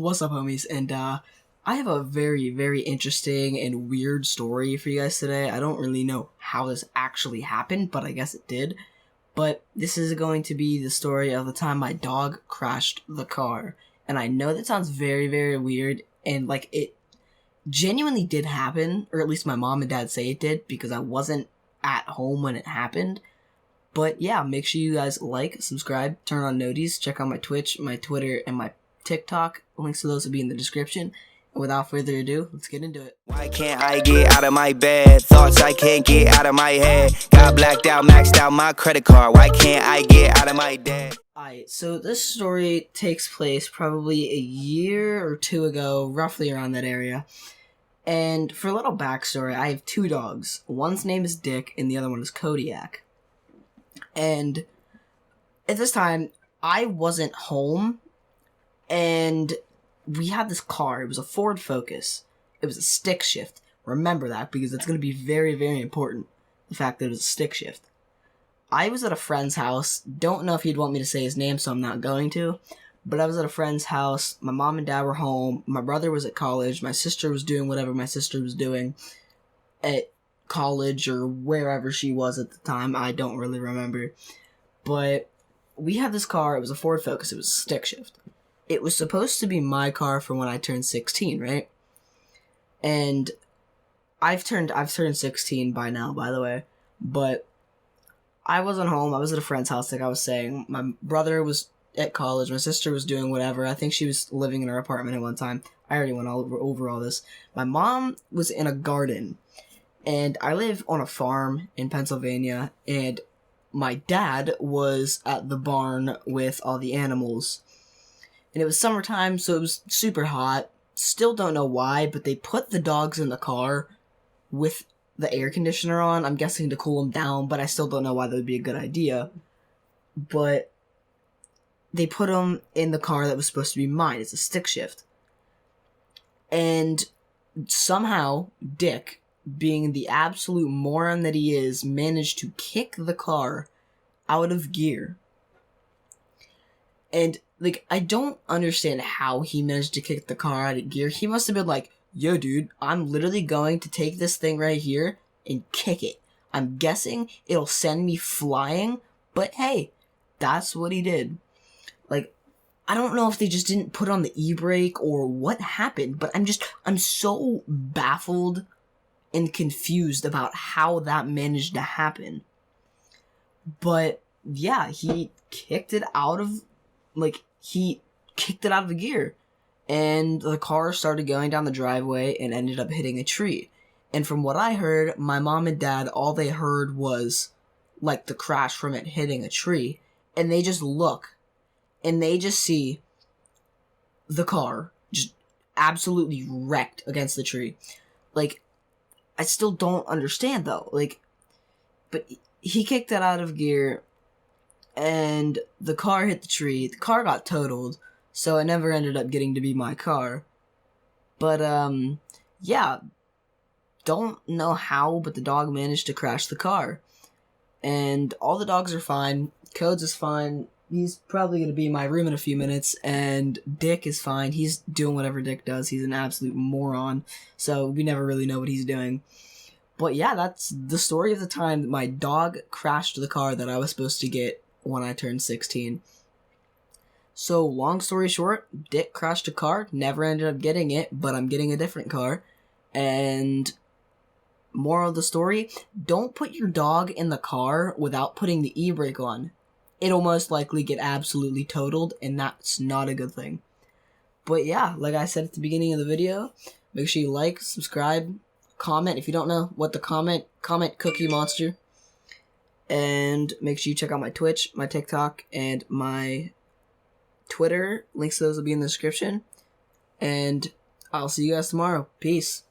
What's up, homies? And I have a very, very interesting and weird story for you guys today. I don't really know how this actually happened, but I guess it did. But this is going to be the story of the time my dog crashed the car. And I know that sounds very, very weird, and it genuinely did happen, or at least my mom and dad say it did, because I wasn't at home when it happened. But yeah, make sure you guys like, subscribe, turn on noties, check out my Twitch, my Twitter, and my TikTok. Links to those will be in the description. And without further ado, let's get into it. Why can't I get out of my bed? Thoughts I can't get out of my head. Got blacked out, maxed out my credit card. Why can't I get out of my bed? Alright, so this story takes place probably a year or two ago, roughly around that area. And for a little backstory, I have two dogs. One's name is Dick, and the other one is Kodiak. And at this time, I wasn't home, and we had this car. It was a Ford Focus. It was a stick shift. Remember that, because it's going to be very, very important, the fact that it was a stick shift. I was at a friend's house. Don't know if he'd want me to say his name, so I'm not going to. But I was at a friend's house. My mom and dad were home. My brother was at college. My sister was doing whatever my sister was doing at college or wherever she was at the time. I don't really remember. But we had this car. It was a Ford Focus. It was a stick shift. It was supposed to be my car for when I turned 16, right? And I've turned 16 by now, by the way. But I wasn't home. I was at a friend's house, like I was saying. My brother was at college. My sister was doing whatever. I think she was living in her apartment at one time. I already went over all this. My mom was in a garden. And I live on a farm in Pennsylvania. And my dad was at the barn with all the animals. And it was summertime, so it was super hot. Still don't know why, but they put the dogs in the car with the air conditioner on. I'm guessing to cool them down, but I still don't know why that would be a good idea. But they put them in the car that was supposed to be mine. It's a stick shift. And somehow, Dick, being the absolute moron that he is, managed to kick the car out of gear. And I don't understand how he managed to kick the car out of gear. He must have been like, yo, dude, I'm literally going to take this thing right here and kick it. I'm guessing it'll send me flying, but hey, that's what he did. I don't know if they just didn't put on the e-brake or what happened, but I'm so baffled and confused about how that managed to happen. But yeah, he kicked it out of the gear, and the car started going down the driveway and ended up hitting a tree. And from what I heard, my mom and dad, all they heard was the crash from it hitting a tree, and they just look and they just see the car just absolutely wrecked against the tree. I still don't understand though, but he kicked it out of gear and the car hit the tree. The car got totaled, so it never ended up getting to be my car. But, yeah, don't know how, but the dog managed to crash the car. And all the dogs are fine. Codes is fine. He's probably going to be in my room in a few minutes. And Dick is fine. He's doing whatever Dick does. He's an absolute moron. So we never really know what he's doing. But yeah, that's the story of the time that my dog crashed the car that I was supposed to get when I turned 16. So, long story short, Dick crashed a car, never ended up getting it, but I'm getting a different car. And moral of the story, don't put your dog in the car without putting the e-brake on. It'll most likely get absolutely totaled, and that's not a good thing. But yeah, like I said at the beginning of the video, make sure you like, subscribe, comment. If you don't know what the comment Cookie Monster. And make sure you check out my Twitch, my TikTok, and my Twitter. Links to those will be in the description. And I'll see you guys tomorrow. Peace.